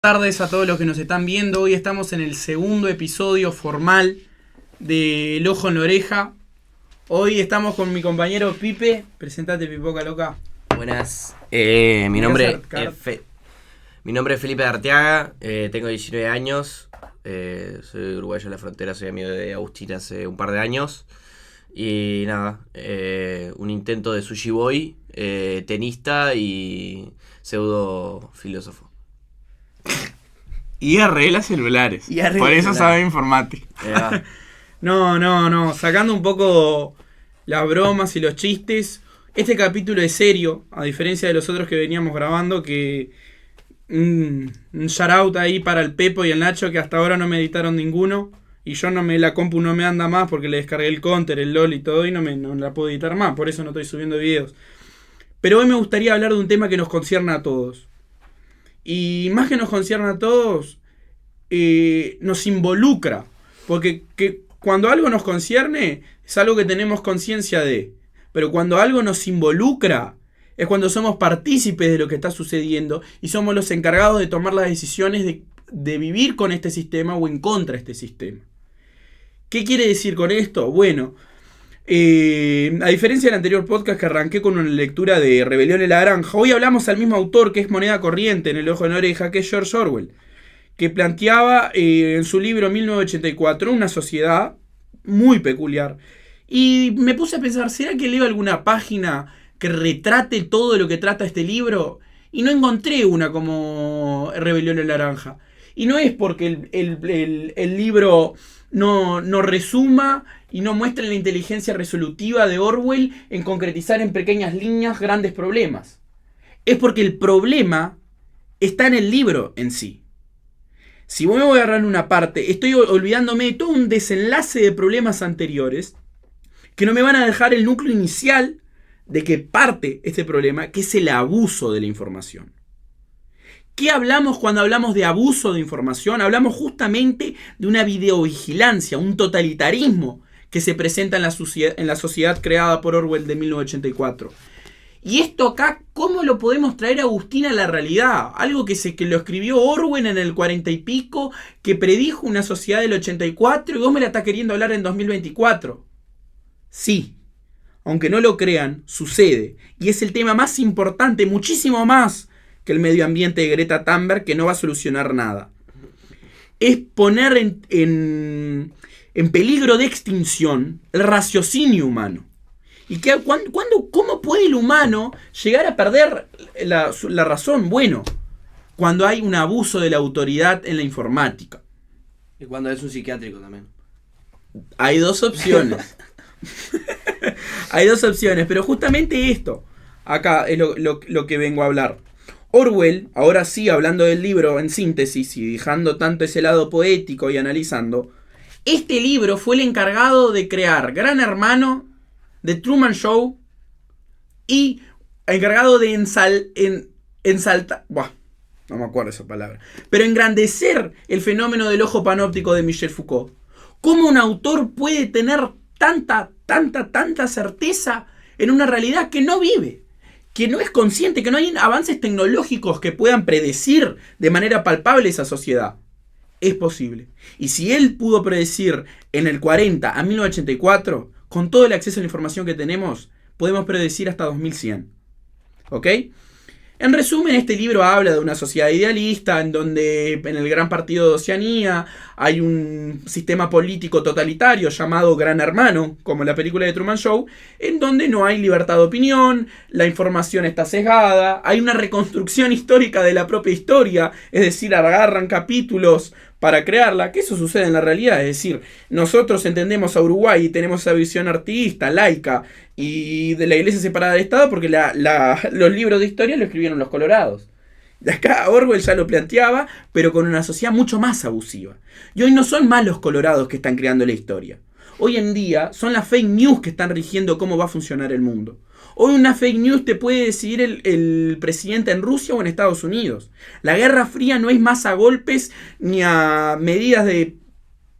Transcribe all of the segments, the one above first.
Tardes a todos los que nos están viendo. Hoy estamos en el segundo episodio formal de El Ojo en la Oreja. Hoy estamos con mi compañero Pipe. Presentate, Pipoca Loca. Buenas, mi nombre es Felipe Arteaga, tengo 19 años, soy uruguayo de la frontera, soy amigo de Agustín hace un par de años. Y nada, un intento de sushi boy, tenista y pseudo filósofo. Y arregla celulares. Por eso sabe informática. No. Sacando un poco las bromas y los chistes. Este capítulo es serio, a diferencia de los otros que veníamos grabando, que un shout out ahí para el Pepo y el Nacho, que hasta ahora no me editaron ninguno. Y yo la compu no me anda más porque le descargué el Counter, el LOL y todo, y no la puedo editar más, por eso no estoy subiendo videos. Pero hoy me gustaría hablar de un tema que nos concierne a todos. Y más que nos concierne a todos, nos involucra. Porque cuando algo nos concierne, es algo que tenemos conciencia de. Pero cuando algo nos involucra, es cuando somos partícipes de lo que está sucediendo y somos los encargados de tomar las decisiones de vivir con este sistema o en contra de este sistema. ¿Qué quiere decir con esto? Bueno, a diferencia del anterior podcast que arranqué con una lectura de Rebelión en la Granja, hoy hablamos al mismo autor que es moneda corriente en El Ojo en la Oreja, que es George Orwell, que planteaba en su libro 1984 una sociedad muy peculiar. Y me puse a pensar, ¿será que leo alguna página que retrate todo lo que trata este libro? Y no encontré una como Rebelión en la Granja. Y no es porque el libro no resuma y no muestra la inteligencia resolutiva de Orwell en concretizar en pequeñas líneas grandes problemas. Es porque el problema está en el libro en sí. Si vos me voy a agarrar una parte, estoy olvidándome de todo un desenlace de problemas anteriores que no me van a dejar el núcleo inicial de que parte este problema, que es el abuso de la información. ¿Qué hablamos cuando hablamos de abuso de información? Hablamos justamente de una videovigilancia, un totalitarismo que se presenta en la sociedad creada por Orwell de 1984. Y esto acá, ¿cómo lo podemos traer, Agustín, a la realidad? Algo que lo escribió Orwell en el 40 y pico, que predijo una sociedad del 84 y vos me la estás queriendo hablar en 2024. Sí, aunque no lo crean, sucede. Y es el tema más importante, muchísimo más que el medio ambiente de Greta Thunberg, que no va a solucionar nada. Es poner en peligro de extinción el raciocinio humano. ¿Y cómo puede el humano llegar a perder la razón? Bueno, cuando hay un abuso de la autoridad en la informática. Y cuando es un psiquiátrico también. Hay dos opciones. Hay dos opciones, pero justamente esto acá es lo que vengo a hablar. Orwell, ahora sí, hablando del libro en síntesis y dejando tanto ese lado poético y analizando, este libro fue el encargado de crear Gran Hermano, The Truman Show y encargado de ensaltar, no me acuerdo esa palabra, pero engrandecer el fenómeno del ojo panóptico de Michel Foucault. ¿Cómo un autor puede tener tanta certeza en una realidad que no vive? Que no es consciente, que no hay avances tecnológicos que puedan predecir de manera palpable esa sociedad. Es posible. Y si él pudo predecir en el 40 a 1984, con todo el acceso a la información que tenemos, podemos predecir hasta 2100. ¿Ok? En resumen, este libro habla de una sociedad idealista en donde en el gran partido de Oceanía hay un sistema político totalitario llamado Gran Hermano, como en la película de Truman Show, en donde no hay libertad de opinión, la información está sesgada, hay una reconstrucción histórica de la propia historia, es decir, agarran capítulos para crearla, que eso sucede en la realidad, es decir, nosotros entendemos a Uruguay y tenemos esa visión artista, laica, y de la iglesia separada del Estado porque los libros de historia lo escribieron los colorados. De acá Orwell ya lo planteaba, pero con una sociedad mucho más abusiva. Y hoy no son más los colorados que están creando la historia. Hoy en día son las fake news que están rigiendo cómo va a funcionar el mundo. Hoy una fake news te puede decidir el presidente en Rusia o en Estados Unidos. La Guerra Fría no es más a golpes ni a medidas de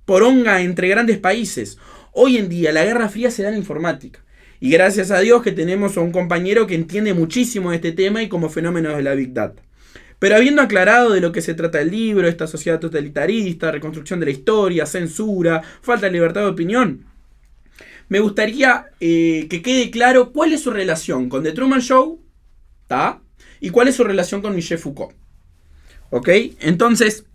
poronga entre grandes países. Hoy en día la Guerra Fría se da en informática. Y gracias a Dios que tenemos a un compañero que entiende muchísimo de este tema y como fenómenos de la Big Data. Pero habiendo aclarado de lo que se trata el libro, esta sociedad totalitarista, reconstrucción de la historia, censura, falta de libertad de opinión, me gustaría que quede claro cuál es su relación con The Truman Show, ¿tá? Y cuál es su relación con Michel Foucault. ¿Ok? Entonces,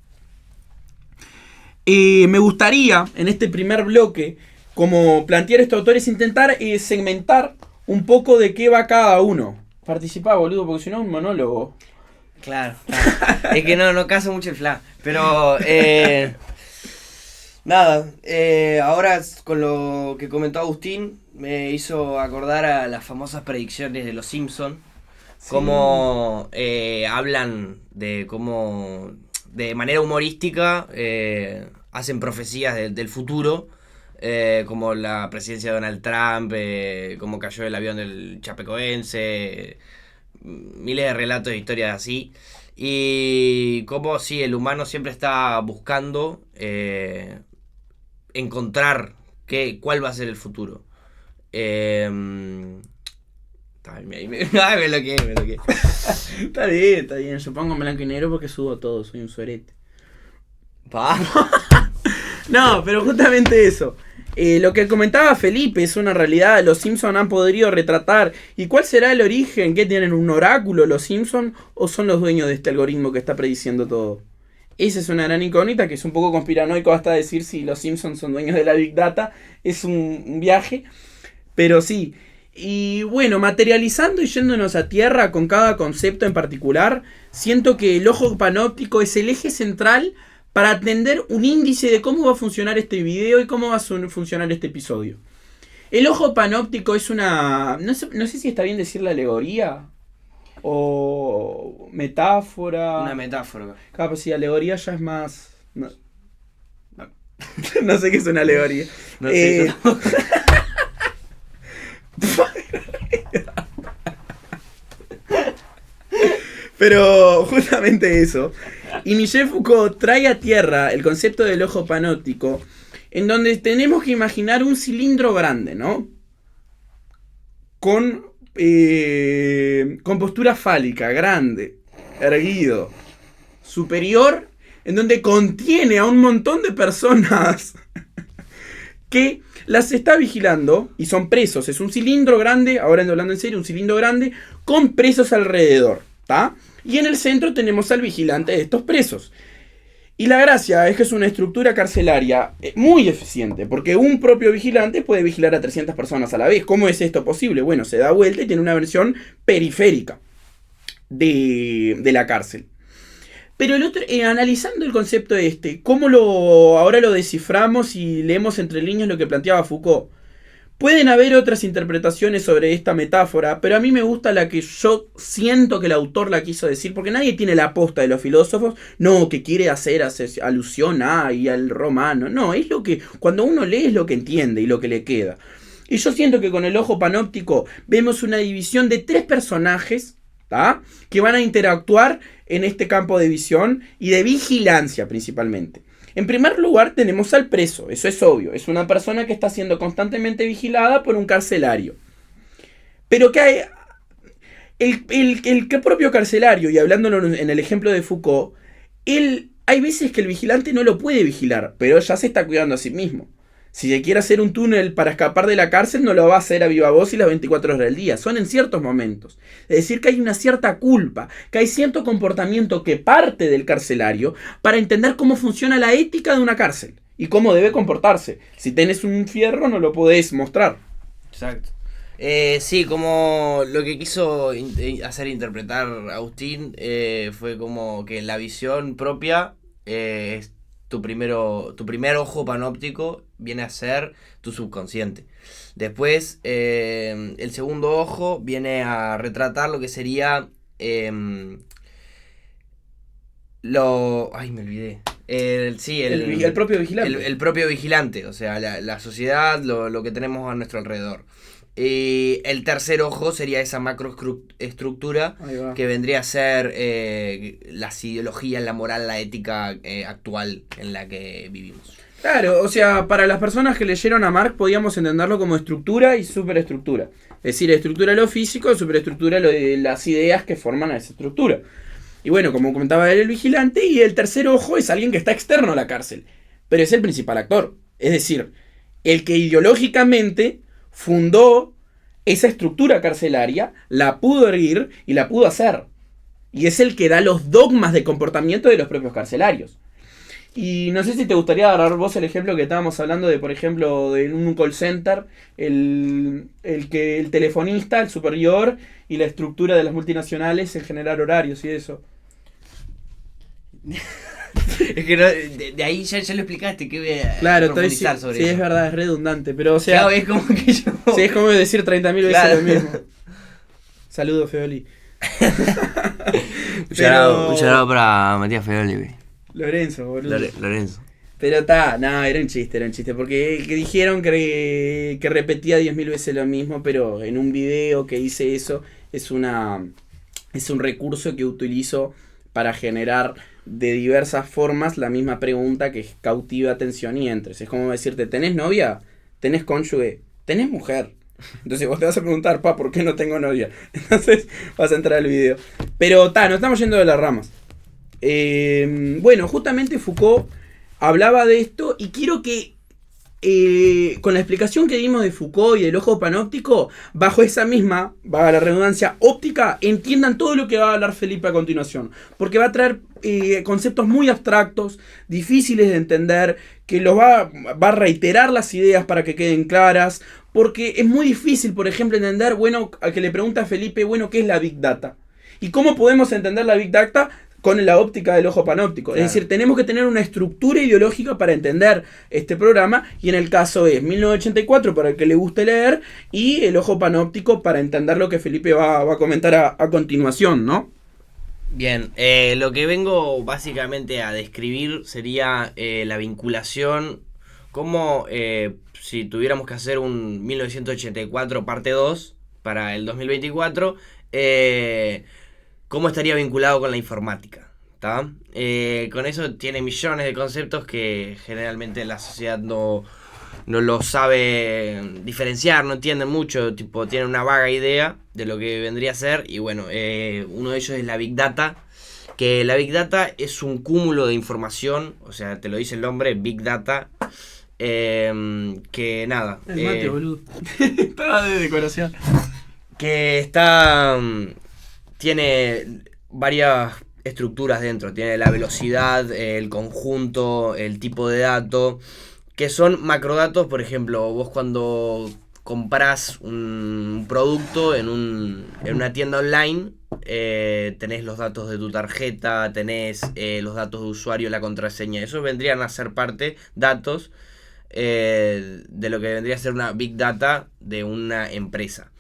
me gustaría, en este primer bloque, como plantear estos autores, intentar segmentar un poco de qué va cada uno. Participá, boludo, porque si no es un monólogo. Claro. Es que no caso mucho el fla. Pero, nada, ahora con lo que comentó Agustín, me hizo acordar a las famosas predicciones de los Simpsons. Sí. Cómo hablan de cómo, de manera humorística, hacen profecías del futuro. Como la presidencia de Donald Trump, cómo cayó el avión del Chapecoense, miles de relatos de historias así, y cómo sí, el humano siempre está buscando encontrar cuál va a ser el futuro. Me bloqueé. Está bien, yo pongo blanco y negro porque subo todo, soy un suerete. No, pero justamente eso. Lo que comentaba Felipe es una realidad. Los Simpsons han podido retratar. ¿Y cuál será el origen? ¿Qué tienen? ¿Un oráculo los Simpsons? ¿O son los dueños de este algoritmo que está prediciendo todo? Esa es una gran incógnita que es un poco conspiranoico hasta decir si los Simpsons son dueños de la Big Data. Es un viaje. Pero sí. Y bueno, materializando y yéndonos a tierra con cada concepto en particular, siento que el ojo panóptico es el eje central para atender un índice de cómo va a funcionar este video y cómo va a funcionar este episodio. El ojo panóptico es una... No sé si está bien decirle alegoría o metáfora. Una metáfora. Claro, pues sí, alegoría ya es más... No sé qué es una alegoría. No sé. Pero justamente eso. Y Michel Foucault trae a tierra el concepto del ojo panóptico, en donde tenemos que imaginar un cilindro grande, ¿no? Con postura fálica, grande, erguido, superior, en donde contiene a un montón de personas que las está vigilando y son presos. Es un cilindro grande, ahora hablando en serio, un cilindro grande con presos alrededor, ¿tá? Y en el centro tenemos al vigilante de estos presos. Y la gracia es que es una estructura carcelaria muy eficiente, porque un propio vigilante puede vigilar a 300 personas a la vez. ¿Cómo es esto posible? Bueno, se da vuelta y tiene una versión periférica de la cárcel. Pero el otro, analizando el concepto ¿cómo ahora lo desciframos y leemos entre líneas lo que planteaba Foucault? Pueden haber otras interpretaciones sobre esta metáfora, pero a mí me gusta la que yo siento que el autor la quiso decir, porque nadie tiene la aposta de los filósofos, no, que quiere hacer alusión y al romano, no, es lo que, cuando uno lee es lo que entiende y lo que le queda. Y yo siento que con el ojo panóptico vemos una división de 3 personajes, ¿tá? Que van a interactuar en este campo de visión y de vigilancia principalmente. En primer lugar tenemos al preso, eso es obvio, es una persona que está siendo constantemente vigilada por un carcelario. Pero que hay, el propio carcelario, y hablándolo en el ejemplo de Foucault, hay veces que el vigilante no lo puede vigilar, pero ya se está cuidando a sí mismo. Si se quiere hacer un túnel para escapar de la cárcel, no lo va a hacer a viva voz y las 24 horas del día. Son en ciertos momentos. Es decir, que hay una cierta culpa, que hay cierto comportamiento que parte del carcelario para entender cómo funciona la ética de una cárcel y cómo debe comportarse. Si tenés un fierro, no lo podés mostrar. Exacto. Sí, como lo que quiso hacer interpretar Agustín fue como que la visión propia es tu primer ojo panóptico, viene a ser tu subconsciente. Después, el segundo ojo viene a retratar lo que sería me olvidé. El propio vigilante. El propio vigilante, o sea, la sociedad, lo que tenemos a nuestro alrededor. Y el tercer ojo sería esa macroestructura que vendría a ser las ideologías, la moral, la ética actual en la que vivimos. Claro, o sea, para las personas que leyeron a Marx podíamos entenderlo como estructura y superestructura. Es decir, estructura lo físico, superestructura lo de las ideas que forman a esa estructura. Y bueno, como comentaba él, el vigilante, y el tercer ojo es alguien que está externo a la cárcel, pero es el principal actor. Es decir, el que ideológicamente fundó esa estructura carcelaria, la pudo erguir y la pudo hacer. Y es el que da los dogmas de comportamiento de los propios carcelarios. Y no sé si te gustaría dar vos el ejemplo que estábamos hablando de, por ejemplo, de un call center, el telefonista, el superior y la estructura de las multinacionales en generar horarios y eso. Es que no, de ahí ya lo explicaste, que voy a profundizar sobre eso. Sí, es verdad, es redundante, pero o sea... Claro, es como que yo... Sí, es como decir 30.000 veces claro. Lo mismo. Saludos, Feoli. Un llamado para Matías Feoli, güey. Lorenzo, boludo. Lorenzo. Pero no, era un chiste, porque dijeron que repetía 10.000 veces lo mismo, pero en un video que hice eso, es un recurso que utilizo para generar de diversas formas la misma pregunta que cautiva atención y entres. Es como decirte, ¿tenés novia? ¿Tenés cónyuge? ¿Tenés mujer? Entonces vos te vas a preguntar, ¿por qué no tengo novia? Entonces vas a entrar al video. Pero nos estamos yendo de las ramas. Bueno, justamente Foucault hablaba de esto y quiero que con la explicación que dimos de Foucault y del ojo panóptico, bajo esa misma, bajo la redundancia óptica, entiendan todo lo que va a hablar Felipe a continuación, porque va a traer conceptos muy abstractos, difíciles de entender, que los va a reiterar las ideas para que queden claras, porque es muy difícil, por ejemplo, entender, bueno, a que le pregunta a Felipe, bueno, ¿qué es la Big Data? ¿Y cómo podemos entender la Big Data? Con la óptica del ojo panóptico. Claro. Es decir, tenemos que tener una estructura ideológica para entender este programa, y en el caso es 1984 para el que le guste leer, y el ojo panóptico para entender lo que Felipe va a comentar a continuación, ¿no? Bien, lo que vengo básicamente a describir sería la vinculación, como si tuviéramos que hacer un 1984 parte 2 para el 2024, cómo estaría vinculado con la informática, ¿tá? Con eso tiene millones de conceptos que generalmente la sociedad no lo sabe diferenciar, no entienden mucho, tipo tienen una vaga idea de lo que vendría a ser, y bueno, uno de ellos es la Big Data, que la Big Data es un cúmulo de información, o sea, te lo dice el nombre, Big Data, que nada. El mate, boludo. Estaba de decoración. Que tiene varias estructuras dentro, tiene la velocidad, el conjunto, el tipo de dato, que son macrodatos. Por ejemplo, vos cuando comprás un producto en una tienda online, tenés los datos de tu tarjeta, tenés los datos de usuario, la contraseña, eso vendrían a ser datos de lo que vendría a ser una Big Data de una empresa.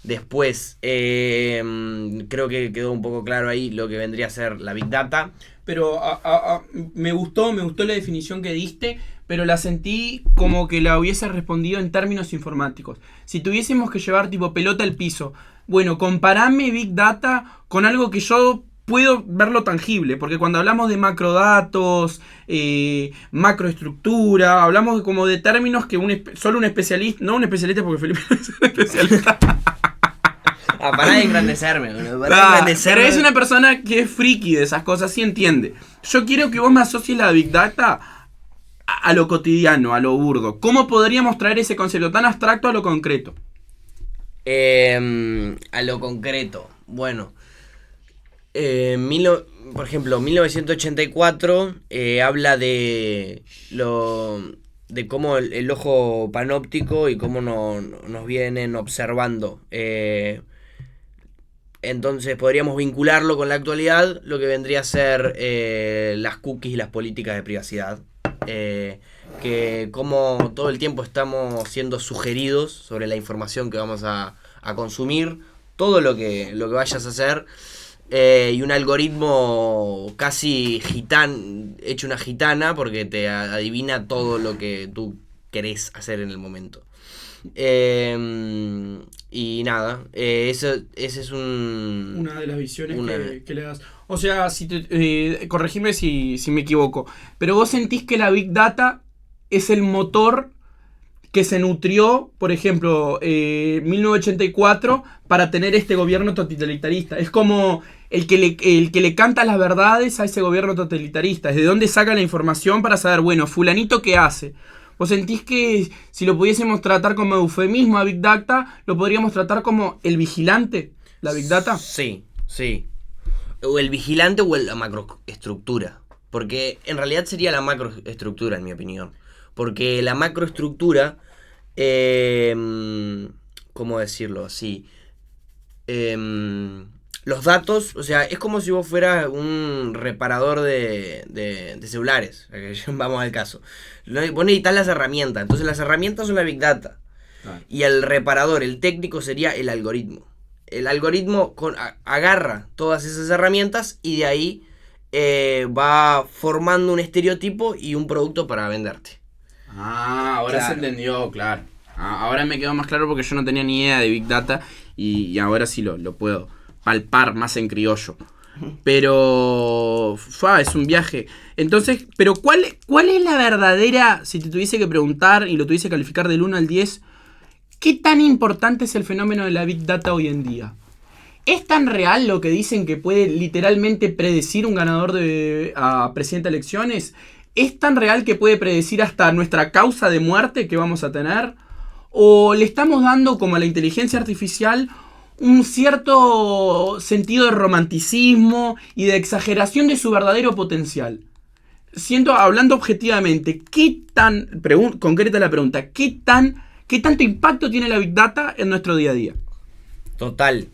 Después, creo que quedó un poco claro ahí lo que vendría a ser la Big Data. Pero me gustó la definición que diste, pero la sentí como que la hubiese respondido en términos informáticos. Si tuviésemos que llevar tipo pelota al piso, bueno, comparame Big Data con algo que yo puedo verlo tangible, porque cuando hablamos de macrodatos, macroestructura, hablamos como de términos que solo un especialista, no un especialista porque Felipe no es un especialista. Para de engrandecerme, pero es una persona que es friki de esas cosas, sí entiende. Yo quiero que vos me asocies la Big Data a lo cotidiano, a lo burdo. ¿Cómo podríamos traer ese concepto tan abstracto a lo concreto? A lo concreto, bueno, por ejemplo, 1984 habla de cómo el ojo panóptico y cómo nos vienen observando. Entonces podríamos vincularlo con la actualidad, lo que vendría a ser las cookies y las políticas de privacidad. Que como todo el tiempo estamos siendo sugeridos sobre la información que vamos a consumir, todo lo que vayas a hacer, y un algoritmo casi hecho una gitana, porque te adivina todo lo que tú querés hacer en el momento. Y nada, ese es una de las visiones que le das. O sea, corregime si me equivoco, pero vos sentís que la Big Data es el motor que se nutrió, por ejemplo, 1984 para tener este gobierno totalitarista. Es como el que le canta las verdades a ese gobierno totalitarista. ¿Desde dónde saca la información para saber, bueno, fulanito qué hace? ¿Vos sentís que si lo pudiésemos tratar como eufemismo a Big Data, lo podríamos tratar como el vigilante, la Big Data? Sí. O el vigilante o la macroestructura. Porque en realidad sería la macroestructura, en mi opinión. Porque la macroestructura, ¿cómo decirlo así? Los datos, o sea, es como si vos fueras un reparador de celulares. Vamos al caso. Vos necesitas las herramientas. Entonces las herramientas son la Big Data. Y el reparador, el técnico, sería el algoritmo. El algoritmo agarra todas esas herramientas y de ahí va formando un estereotipo y un producto para venderte. Ahora claro. Se entendió, claro. Ahora me quedó más claro porque yo no tenía ni idea de Big Data y ahora sí lo puedo palpar más en criollo. Pero es un viaje. Entonces, pero ¿cuál es la verdadera, si te tuviese que preguntar y lo tuviese que calificar del 1 al 10, qué tan importante es el fenómeno de la Big Data hoy en día? ¿Es tan real lo que dicen que puede literalmente predecir un ganador a presidente de elecciones? ¿Es tan real que puede predecir hasta nuestra causa de muerte que vamos a tener? ¿O le estamos dando, como a la inteligencia artificial, un cierto sentido de romanticismo y de exageración de su verdadero potencial? Hablando objetivamente, concreta la pregunta, ¿qué tanto impacto tiene la Big Data en nuestro día a día? Total.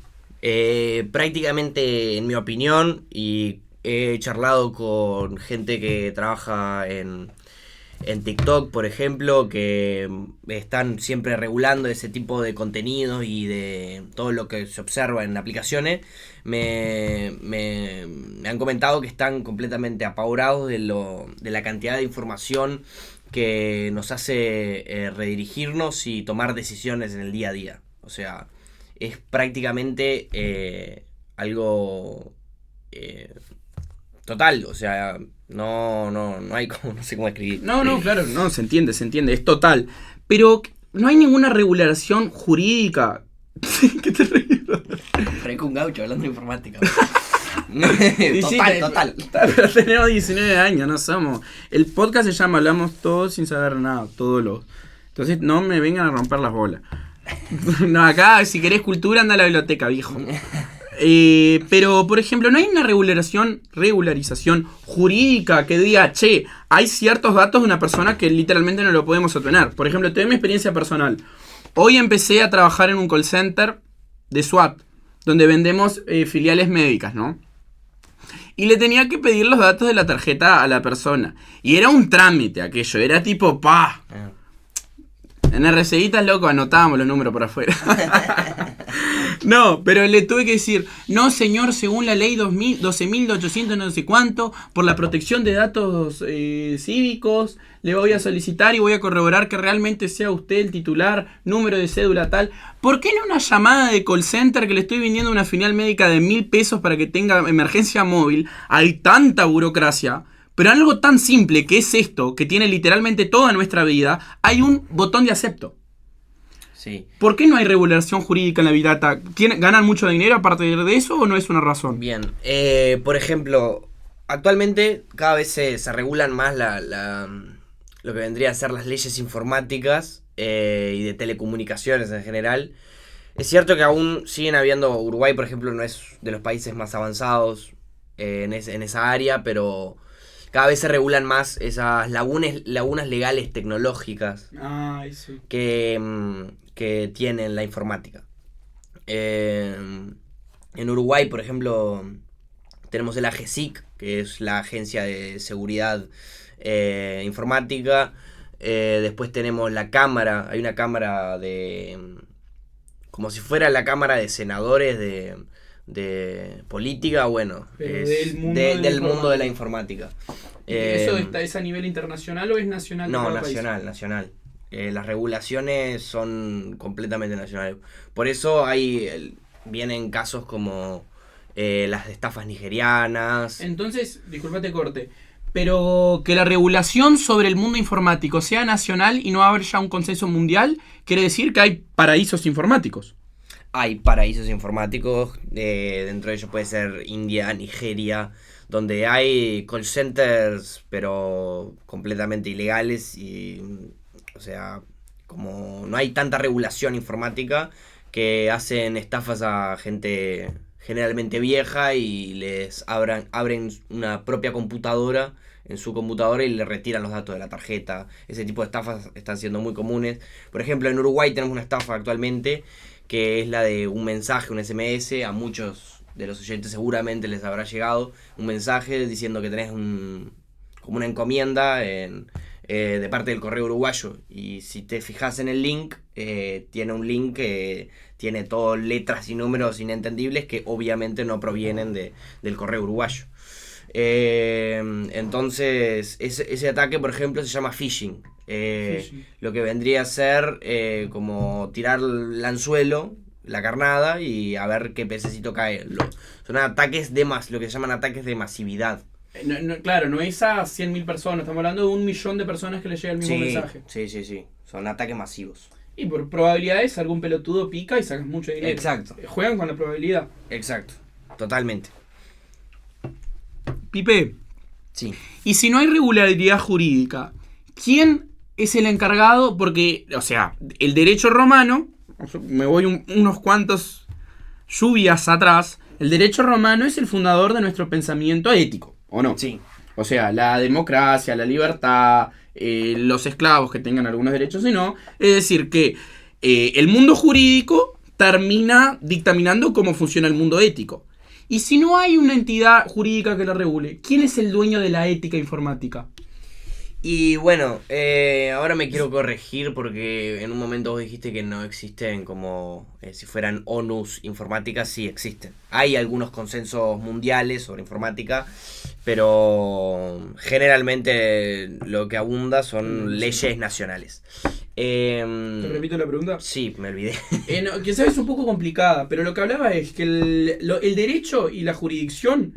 Prácticamente, en mi opinión, y he charlado con gente que trabaja en TikTok, por ejemplo, que están siempre regulando ese tipo de contenidos y de todo lo que se observa en aplicaciones, me han comentado que están completamente apavorados de la cantidad de información que nos hace redirigirnos y tomar decisiones en el día a día. O sea, es prácticamente algo total, o sea, no hay como, no sé cómo escribir. No, claro, no, se entiende, es total. Pero no hay ninguna regulación jurídica. ¿Qué te ríes? Reco un gaucho hablando de informática. Total. Pero tenemos 19 años, no somos. El podcast se llama Hablamos Todos Sin Saber Nada, Entonces no me vengan a romper las bolas. No, acá si querés cultura anda a la biblioteca, viejo. Pero, por ejemplo, no hay una regularización jurídica que diga, hay ciertos datos de una persona que literalmente no lo podemos obtener. Por ejemplo, te doy mi experiencia personal. Hoy empecé a trabajar en un call center de SWAT, donde vendemos filiales médicas, ¿no? Y le tenía que pedir los datos de la tarjeta a la persona. Y era un trámite aquello, era tipo, en RCitas, loco, anotábamos los números por afuera. No, pero le tuve que decir, no señor, según la ley 12.800 no sé cuánto, por la protección de datos cívicos, le voy a solicitar y voy a corroborar que realmente sea usted el titular, número de cédula tal. ¿Por qué no una llamada de call center que le estoy vendiendo una filial médica de 1.000 pesos para que tenga emergencia móvil? Hay tanta burocracia. Pero algo tan simple que es esto, que tiene literalmente toda nuestra vida, hay un botón de acepto. Sí. ¿Por qué no hay regulación jurídica en la Big Data? ¿Ganan mucho dinero a partir de eso o no es una razón? Bien, por ejemplo, actualmente cada vez se regulan más lo que vendría a ser las leyes informáticas y de telecomunicaciones en general. Es cierto que aún siguen habiendo, Uruguay por ejemplo no es de los países más avanzados en esa área, pero cada vez se regulan más esas lagunas legales tecnológicas que tiene la informática. En Uruguay, por ejemplo, tenemos el AGESIC, que es la Agencia de Seguridad Informática. Después tenemos la Cámara, hay una Cámara como si fuera la Cámara de Senadores de política, bueno, del mundo de la informática. ¿Eso es a nivel internacional o es nacional? No, nacional. Las regulaciones son completamente nacionales. Por eso vienen casos como las estafas nigerianas. Entonces, disculpate corte, pero que la regulación sobre el mundo informático sea nacional y no haya un consenso mundial, quiere decir que hay paraísos informáticos. hay paraísos informáticos, dentro de ellos puede ser India, Nigeria, donde hay call centers, pero completamente ilegales y, o sea, como no hay tanta regulación informática, que hacen estafas a gente generalmente vieja y les abren una propia computadora en su computadora y le retiran los datos de la tarjeta. Ese tipo de estafas están siendo muy comunes. Por ejemplo, en Uruguay tenemos una estafa actualmente que es la de un mensaje, un SMS. A muchos de los oyentes seguramente les habrá llegado un mensaje diciendo que tenés como una encomienda de parte del correo uruguayo, y si te fijas en el link, tiene un link que tiene todo letras y números inentendibles que obviamente no provienen del correo uruguayo. Entonces ese ataque, por ejemplo, se llama phishing. Lo que vendría a ser como tirar el anzuelo, la carnada, y a ver qué pececito cae. Son ataques lo que se llaman ataques de masividad. Claro, no es a 100.000 personas, estamos hablando de 1 millón de personas que le llega el mismo mensaje. Sí, son ataques masivos. Y por probabilidades algún pelotudo pica y sacas mucho dinero. Exacto. Juegan con la probabilidad. Exacto, totalmente. Pipe. Sí. Y si no hay regularidad jurídica, ¿quién es el encargado? Porque, o sea, el derecho romano, me voy unos cuantos lluvias atrás, el derecho romano es el fundador de nuestro pensamiento ético, ¿o no? Sí. O sea, la democracia, la libertad, los esclavos que tengan algunos derechos y no. Es decir, que el mundo jurídico termina dictaminando cómo funciona el mundo ético. Y si no hay una entidad jurídica que la regule, ¿quién es el dueño de la ética informática? Y bueno, ahora me quiero corregir porque en un momento vos dijiste que no existen como si fueran ONUs informáticas. Sí existen. Hay algunos consensos mundiales sobre informática, pero generalmente lo que abunda son leyes nacionales. ¿Te repito la pregunta? Sí, me olvidé. Quizás es un poco complicada, pero lo que hablaba es que el derecho y la jurisdicción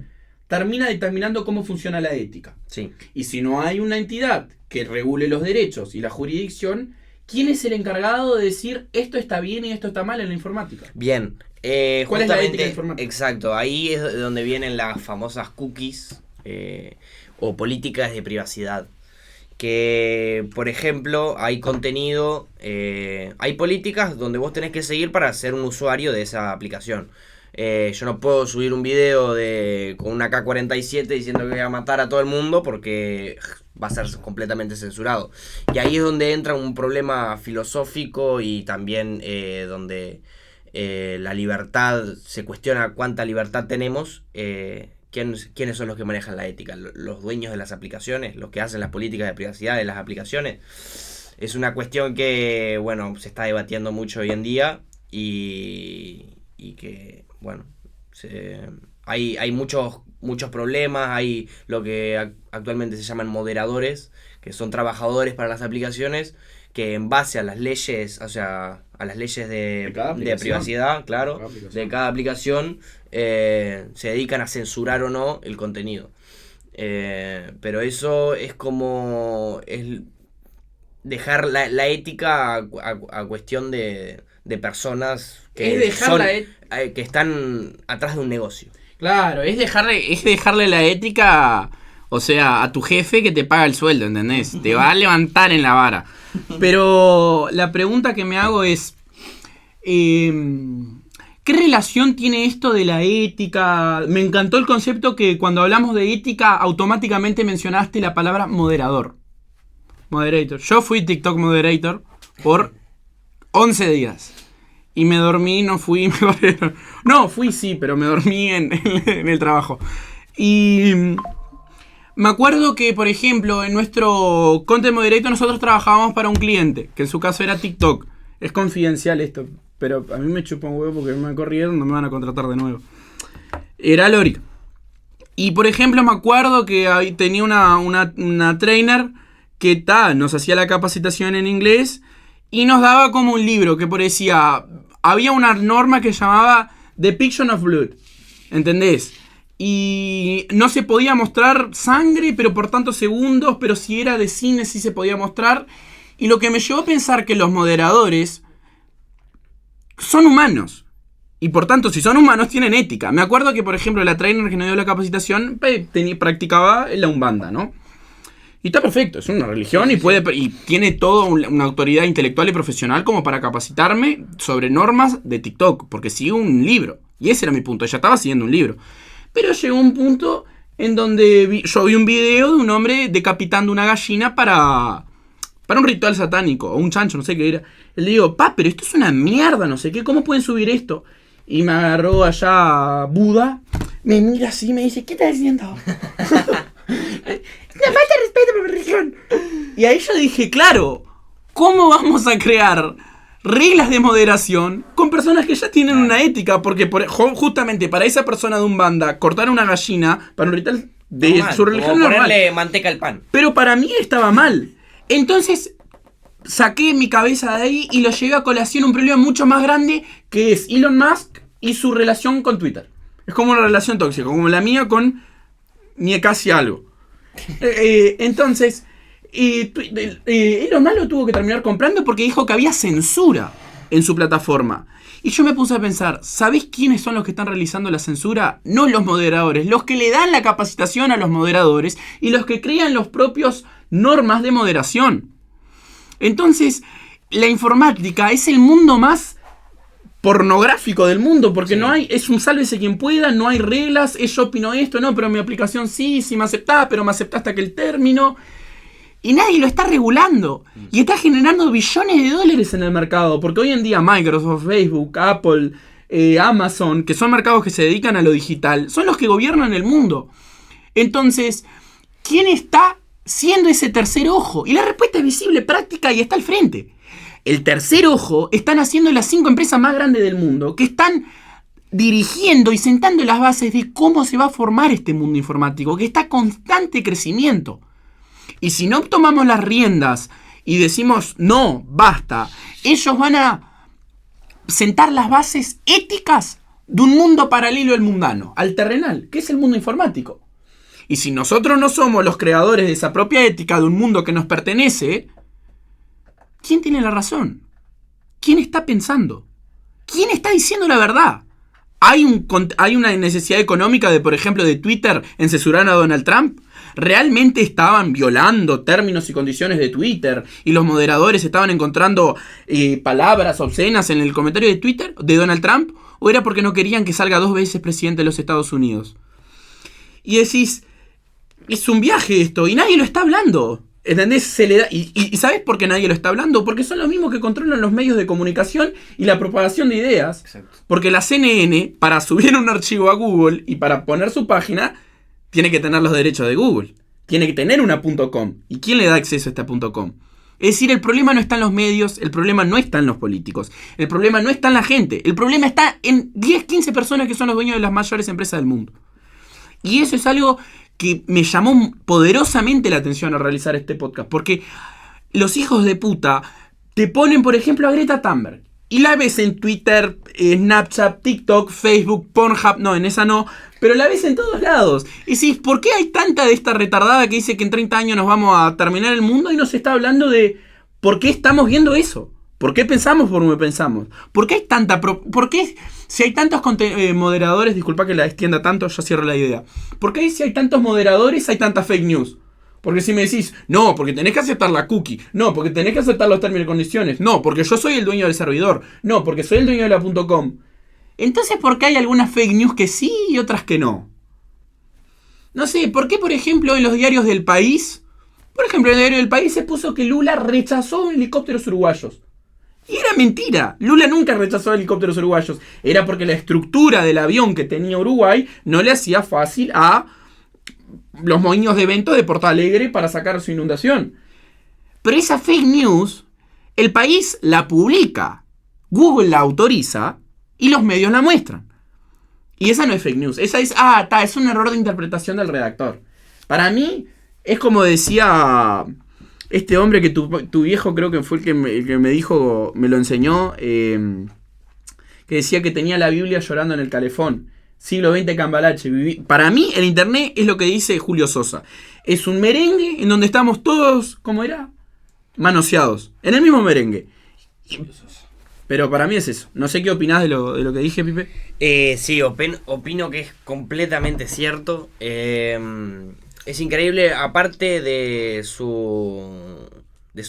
termina determinando cómo funciona la ética. Sí. Y si no hay una entidad que regule los derechos y la jurisdicción, ¿quién es el encargado de decir esto está bien y esto está mal en la informática? Bien. ¿Cuál es la ética informática? Exacto, ahí es donde vienen las famosas cookies o políticas de privacidad. Que, por ejemplo, hay contenido, hay políticas donde vos tenés que seguir para ser un usuario de esa aplicación. Yo no puedo subir un video con una AK-47 diciendo que voy a matar a todo el mundo porque va a ser completamente censurado. Y ahí es donde entra un problema filosófico y también donde la libertad, se cuestiona cuánta libertad tenemos. ¿Quiénes son los que manejan la ética? ¿Los dueños de las aplicaciones? ¿Los que hacen las políticas de privacidad de las aplicaciones? Es una cuestión que, bueno, se está debatiendo mucho hoy en día y que, bueno, hay muchos problemas. Hay lo que actualmente se llaman moderadores, que son trabajadores para las aplicaciones, que en base a las leyes, o sea, a las leyes de privacidad, claro, de cada aplicación, se dedican a censurar o no el contenido. Pero eso es como dejar la ética a cuestión de personas que que están atrás de un negocio. Claro, es dejarle la ética, o sea, a tu jefe que te paga el sueldo, ¿entendés? Te va a levantar en la vara. Pero la pregunta que me hago es, ¿qué relación tiene esto de la ética? Me encantó el concepto que cuando hablamos de ética automáticamente mencionaste la palabra moderador. Moderator. Yo fui TikTok moderator por 11 días. Y me dormí, no fui. No, fui sí, pero me dormí en el trabajo. Y me acuerdo que, por ejemplo, en nuestro Content Moderator nosotros trabajábamos para un cliente, que en su caso era TikTok. Es confidencial esto, pero a mí me chupa un huevo porque me corrieron, no me van a contratar de nuevo. Era Lorica. Y, por ejemplo, me acuerdo que tenía una trainer que nos hacía la capacitación en inglés y nos daba como un libro que parecía... Había una norma que llamaba Depiction of Blood, ¿entendés? Y no se podía mostrar sangre, pero por tantos segundos, pero si era de cine sí se podía mostrar. Y lo que me llevó a pensar que los moderadores son humanos. Y por tanto, si son humanos, tienen ética. Me acuerdo que, por ejemplo, la trainer que nos dio la capacitación practicaba la Umbanda, ¿no? Y está perfecto, es una religión y tiene toda una autoridad intelectual y profesional como para capacitarme sobre normas de TikTok, porque sigue un libro. Y ese era mi punto, ella estaba siguiendo un libro. Pero llegó un punto en donde yo vi un video de un hombre decapitando una gallina para un ritual satánico, o un chancho, no sé qué era. Le digo, pero esto es una mierda, no sé qué, ¿cómo pueden subir esto? Y me agarró allá Buda, me mira así y me dice, ¿qué estás diciendo? Una falta de respeto por mi religión. Y ahí yo dije, claro, ¿cómo vamos a crear reglas de moderación con personas que ya tienen una ética? Porque justamente para esa persona de Umbanda, cortar una gallina para un ritual de normal, su religión como normal. Ponerle manteca al pan. Pero para mí estaba mal. Entonces saqué mi cabeza de ahí y lo llevé a colación un problema mucho más grande, que es Elon Musk y su relación con Twitter. Es como una relación tóxica, como la mía con casi algo. Entonces, Elon Musk lo tuvo que terminar comprando porque dijo que había censura en su plataforma. Y yo me puse a pensar, ¿sabés quiénes son los que están realizando la censura? No los moderadores, los que le dan la capacitación a los moderadores y los que crean los propios normas de moderación. Entonces, la informática es el mundo más pornográfico del mundo, porque no hay, es un sálvese quien pueda, no hay reglas, yo opino esto, no, pero mi aplicación sí me aceptás, pero me aceptaste aquel término. Y nadie lo está regulando. Y está generando billones de dólares en el mercado. Porque hoy en día Microsoft, Facebook, Apple, Amazon, que son mercados que se dedican a lo digital, son los que gobiernan el mundo. Entonces, ¿quién está siendo ese tercer ojo? Y la respuesta es visible, práctica y está al frente. El tercer ojo están haciendo las 5 empresas más grandes del mundo, que están dirigiendo y sentando las bases de cómo se va a formar este mundo informático, que está en constante crecimiento. Y si no tomamos las riendas y decimos, no, basta, ellos van a sentar las bases éticas de un mundo paralelo al mundano, al terrenal, que es el mundo informático. Y si nosotros no somos los creadores de esa propia ética de un mundo que nos pertenece, ¿quién tiene la razón? ¿Quién está pensando? ¿Quién está diciendo la verdad? ¿Hay una necesidad económica de, por ejemplo, de Twitter en censurar a Donald Trump? ¿Realmente estaban violando términos y condiciones de Twitter y los moderadores estaban encontrando palabras obscenas en el comentario de Twitter de Donald Trump? ¿O era porque no querían que salga 2 veces presidente de los Estados Unidos? Y decís, es un viaje esto y nadie lo está hablando. ¿Entendés? ¿Y sabés por qué nadie lo está hablando? Porque son los mismos que controlan los medios de comunicación y la propagación de ideas. Exacto. Porque la CNN, para subir un archivo a Google y para poner su página, tiene que tener los derechos de Google. Tiene que tener una .com. ¿Y quién le da acceso a esta .com? Es decir, el problema no está en los medios, el problema no está en los políticos, el problema no está en la gente, el problema está en 10, 15 personas que son los dueños de las mayores empresas del mundo. Y eso es algo que me llamó poderosamente la atención al realizar este podcast, porque los hijos de puta te ponen, por ejemplo, a Greta Thunberg, y la ves en Twitter, Snapchat, TikTok, Facebook, Pornhub, no, en esa no, pero la ves en todos lados. Y decís, ¿por qué hay tanta de esta retardada que dice que en 30 años nos vamos a terminar el mundo y nos está hablando de por qué estamos viendo eso? ¿Por qué pensamos por donde pensamos? ¿Por qué hay tanta... ¿Por qué si hay tantos moderadores, disculpa que la extienda tanto, ya cierro la idea. ¿Por qué si hay tantos moderadores hay tantas fake news? Porque si me decís, no, porque tenés que aceptar la cookie, no, porque tenés que aceptar los términos y condiciones, no, porque yo soy el dueño del servidor, no, porque soy el dueño de la .com. Entonces, ¿por qué hay algunas fake news que sí y otras que no? No sé, ¿por qué, por ejemplo, en los diarios del país, por ejemplo, en el diario del país se puso que Lula rechazó helicópteros uruguayos? Y era mentira, Lula nunca rechazó helicópteros uruguayos, era porque la estructura del avión que tenía Uruguay no le hacía fácil a los moños de vento de Porto Alegre para sacar su inundación. Pero esa fake news, el país la publica, Google la autoriza y los medios la muestran. Y esa no es fake news, esa es, es un error de interpretación del redactor. Para mí, es como decía este hombre que tu viejo creo que fue el que me dijo, me lo enseñó, que decía que tenía la Biblia llorando en el calefón. Siglo XX Cambalache. Para mí, el internet es lo que dice Julio Sosa. Es un merengue en donde estamos todos, ¿cómo era? Manoseados. En el mismo merengue. Pero para mí es eso. No sé qué opinás de lo que dije, Pipe. Sí, opino que es completamente cierto. Es increíble, aparte de su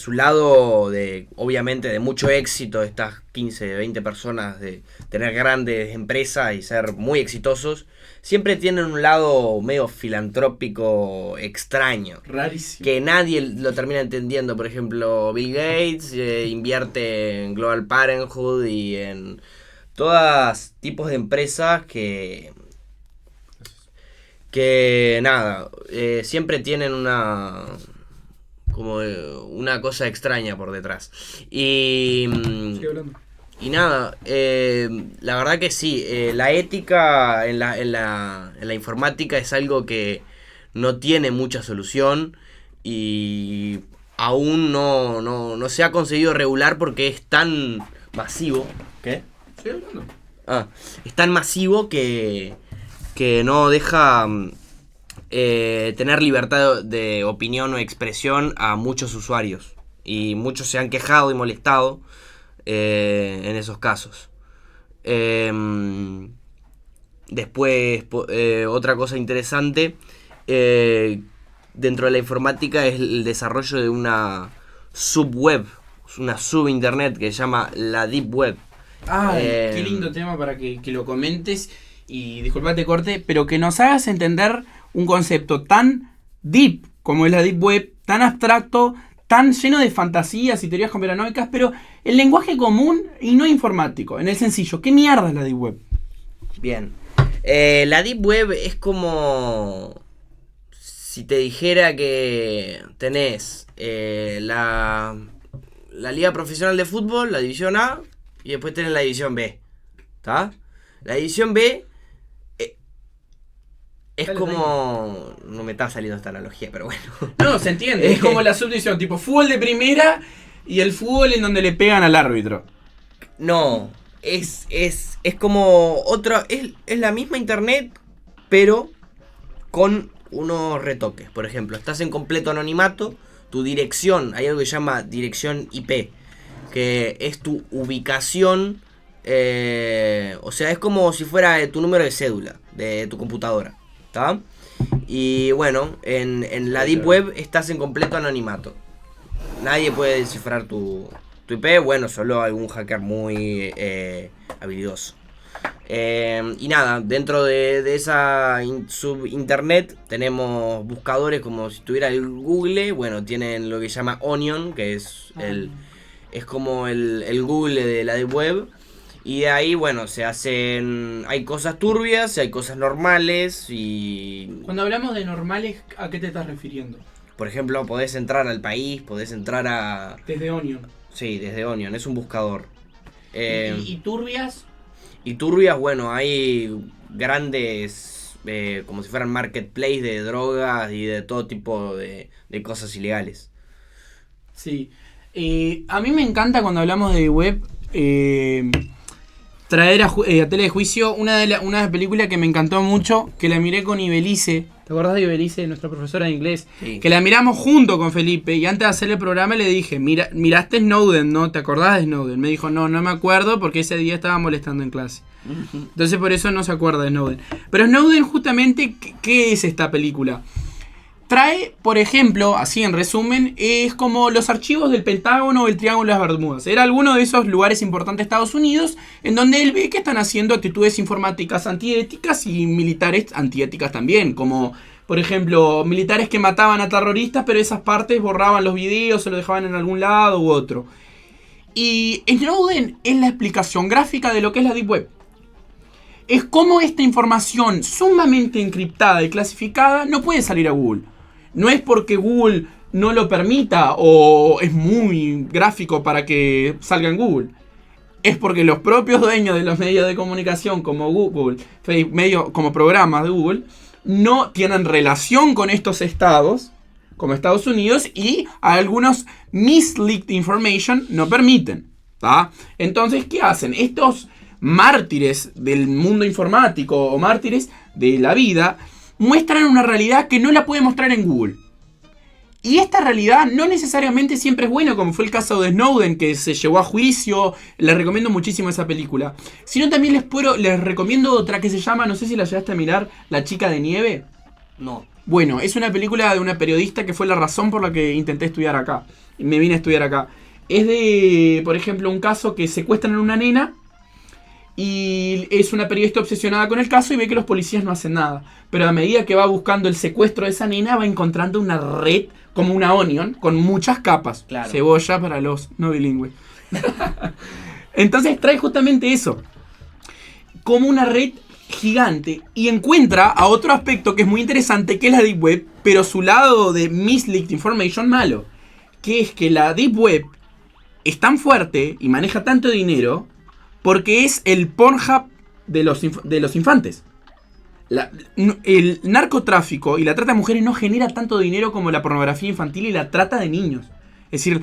lado, obviamente, de mucho éxito, de estas 15, 20 personas, de tener grandes empresas y ser muy exitosos, siempre tienen un lado medio filantrópico extraño. Rarísimo. Que nadie lo termina entendiendo. Por ejemplo, Bill Gates invierte en Global Parenthood y en todos tipos de empresas que nada, siempre tienen una cosa extraña por detrás. Y nada, la verdad que sí, la ética en la informática es algo que no tiene mucha solución y aún no se ha conseguido regular porque es tan masivo. ¿Qué? Estoy hablando. Es tan masivo que no deja tener libertad de opinión o expresión a muchos usuarios. Y muchos se han quejado y molestado en esos casos. Después, otra cosa interesante dentro de la informática es el desarrollo de una subweb, una subinternet que se llama la Deep Web. Qué lindo tema para que lo comentes. Y disculpate corte, pero que nos hagas entender un concepto tan deep como es la Deep Web, tan abstracto, tan lleno de fantasías y teorías conspiranoicas, pero en lenguaje común y no informático, en el sencillo. ¿Qué mierda es la Deep Web? Bien. La Deep Web es como si te dijera que tenés la Liga Profesional de Fútbol, la División A, y después tenés la División B. ¿Está? La División B es como... No me está saliendo esta analogía, pero bueno. No, se entiende. Es como la subdivisión, tipo fútbol de primera y el fútbol en donde le pegan al árbitro. No, es como otra... Es la misma internet, pero con unos retoques. Por ejemplo, estás en completo anonimato, tu dirección, hay algo que se llama dirección IP, que es tu ubicación, o sea, es como si fuera tu número de cédula de tu computadora, ¿está? Y bueno, en la Deep Web estás en completo anonimato. Nadie puede descifrar tu IP, bueno, solo algún hacker muy habilidoso. Y nada, dentro de esa subinternet tenemos buscadores como si tuviera el Google. Bueno, tienen lo que se llama Onion, que es como el Google de la Deep Web. Y de ahí, bueno, hay cosas turbias, hay cosas normales y... Cuando hablamos de normales, ¿a qué te estás refiriendo? Por ejemplo, podés entrar al país, podés entrar a... Desde Onion. Sí, desde Onion, es un buscador. ¿Y turbias? Y turbias, bueno, hay grandes, como si fueran marketplace de drogas y de todo tipo de cosas ilegales. Sí. A mí me encanta cuando hablamos de web... traer a tela de juicio una película que me encantó mucho, que la miré con Ibelice. ¿Te acordás de Ibelice, nuestra profesora de inglés? Sí. Que la miramos junto con Felipe y antes de hacer el programa le dije, miraste Snowden, ¿no? ¿Te acordás de Snowden? Me dijo, no me acuerdo porque ese día estaba molestando en clase. Entonces por eso no se acuerda de Snowden. Pero Snowden justamente, ¿qué es esta película? Trae, por ejemplo, así en resumen, es como los archivos del Pentágono o el Triángulo de las Bermudas. Era alguno de esos lugares importantes de Estados Unidos en donde él ve que están haciendo actitudes informáticas antiéticas y militares antiéticas también. Como, por ejemplo, militares que mataban a terroristas, pero esas partes borraban los videos o lo dejaban en algún lado u otro. Y Snowden es la explicación gráfica de lo que es la Deep Web. Es como esta información sumamente encriptada y clasificada no puede salir a Google. No es porque Google no lo permita o es muy gráfico para que salga en Google. Es porque los propios dueños de los medios de comunicación como Google, como programas de Google, no tienen relación con estos estados, como Estados Unidos, y algunos mislead information no permiten. ¿tá? Entonces, ¿qué hacen? Estos mártires del mundo informático o mártires de la vida muestran una realidad que no la puede mostrar en Google. Y esta realidad no necesariamente siempre es buena, como fue el caso de Snowden, que se llevó a juicio. Les recomiendo muchísimo esa película. Sino también les recomiendo otra que se llama, no sé si la llegaste a mirar, La chica de nieve. No. Bueno, es una película de una periodista que fue la razón por la que intenté estudiar acá. Me vine a estudiar acá. Es de, por ejemplo, un caso que secuestran a una nena. Y es una periodista obsesionada con el caso y ve que los policías no hacen nada. Pero a medida que va buscando el secuestro de esa nena, va encontrando una red, como una onion, con muchas capas. Claro. Cebolla para los no bilingües. Entonces trae justamente eso. Como una red gigante. Y encuentra a otro aspecto que es muy interesante, que es la Deep Web, pero su lado de misleading information malo. Que es que la Deep Web es tan fuerte y maneja tanto dinero porque es el Pornhub de los infantes. El narcotráfico y la trata de mujeres no genera tanto dinero como la pornografía infantil y la trata de niños. Es decir,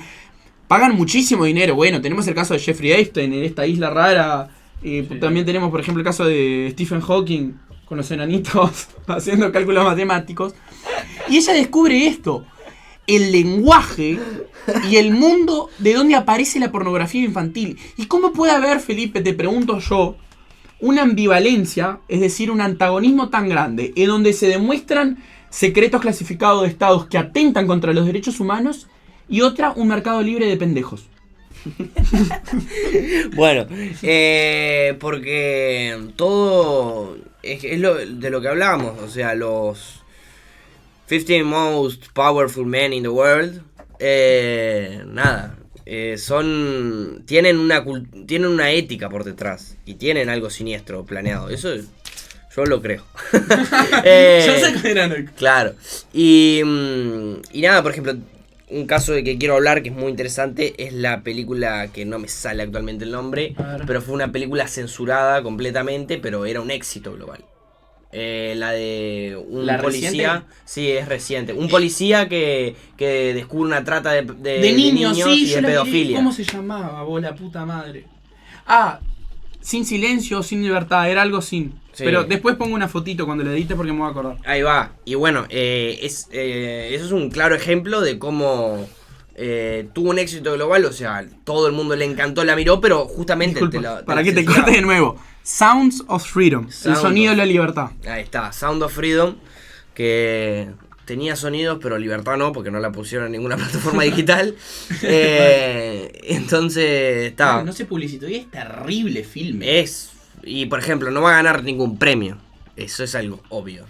pagan muchísimo dinero. Bueno, tenemos el caso de Jeffrey Epstein en esta isla rara. Sí. También tenemos, por ejemplo, el caso de Stephen Hawking con los enanitos haciendo cálculos matemáticos. Y ella descubre esto. El lenguaje y el mundo de donde aparece la pornografía infantil. ¿Y cómo puede haber, Felipe, te pregunto yo, una ambivalencia, es decir, un antagonismo tan grande, en donde se demuestran secretos clasificados de estados que atentan contra los derechos humanos, y otra, un mercado libre de pendejos? Bueno, porque todo es de lo que hablábamos, o sea, los 15 most powerful men in the world, tienen una ética por detrás y tienen algo siniestro planeado. Eso yo lo creo. Yo sé que eran. Claro. Y nada, por ejemplo, un caso de que quiero hablar que es muy interesante es la película que no me sale actualmente el nombre, pero fue una película censurada completamente, pero era un éxito global. La de un policía. ¿Reciente? Sí, es reciente. Un policía que descubre una trata de niños, sí, y de pedofilia. ¿Cómo se llamaba, vos, la puta madre? Sin silencio, sin libertad, era algo sin. Sí. Pero después pongo una fotito cuando la edite porque me voy a acordar. Ahí va. Y bueno, eso es un claro ejemplo de cómo tuvo un éxito global. O sea, todo el mundo le encantó, la miró, pero justamente... Disculpa, para que te cortes de nuevo. Sounds of Freedom, el sonido de la libertad. Ahí está, Sound of Freedom, que tenía sonidos, pero libertad no, porque no la pusieron en ninguna plataforma digital. Entonces, estaba... No se publicitó y es terrible filme. Y por ejemplo, no va a ganar ningún premio. Eso es algo obvio.